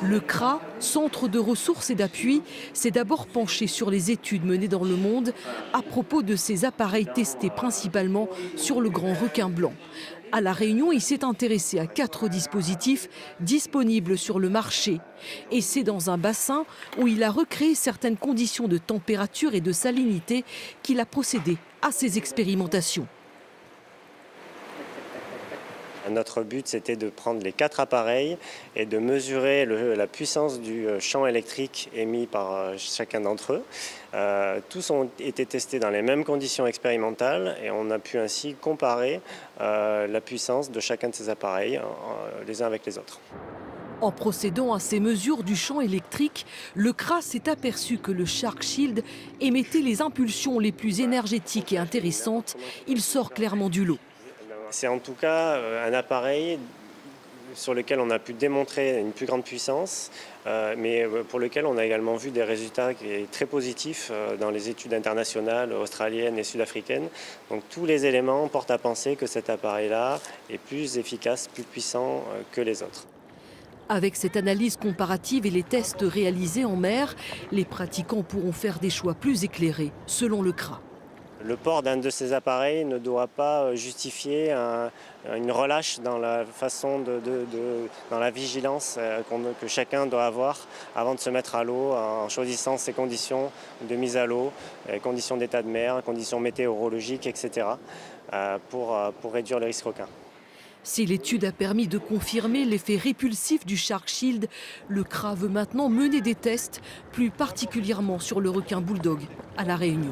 Le CRA, Centre de ressources et d'appui, s'est d'abord penché sur les études menées dans le monde à propos de ces appareils testés principalement sur le grand requin blanc. À La Réunion, il s'est intéressé à 4 dispositifs disponibles sur le marché. Et c'est dans un bassin où il a recréé certaines conditions de température et de salinité qu'il a procédé à ces expérimentations. Notre but, c'était de prendre les 4 appareils et de mesurer la puissance du champ électrique émis par chacun d'entre eux. Tous ont été testés dans les mêmes conditions expérimentales et on a pu ainsi comparer la puissance de chacun de ces appareils les uns avec les autres. En procédant à ces mesures du champ électrique, le CRA s'est aperçu que le Shark Shield émettait les impulsions les plus énergétiques et intéressantes. Il sort clairement du lot. C'est en tout cas un appareil sur lequel on a pu démontrer une plus grande puissance, mais pour lequel on a également vu des résultats très positifs dans les études internationales australiennes et sud-africaines. Donc tous les éléments portent à penser que cet appareil-là est plus efficace, plus puissant que les autres. Avec cette analyse comparative et les tests réalisés en mer, les pratiquants pourront faire des choix plus éclairés, selon le CRA. Le port d'un de ces appareils ne doit pas justifier une relâche dans la façon dans la vigilance que chacun doit avoir avant de se mettre à l'eau en choisissant ses conditions de mise à l'eau, conditions d'état de mer, conditions météorologiques, etc. pour réduire le risque requin. Si l'étude a permis de confirmer l'effet répulsif du Shark Shield, le CRA veut maintenant mener des tests, plus particulièrement sur le requin bulldog à La Réunion.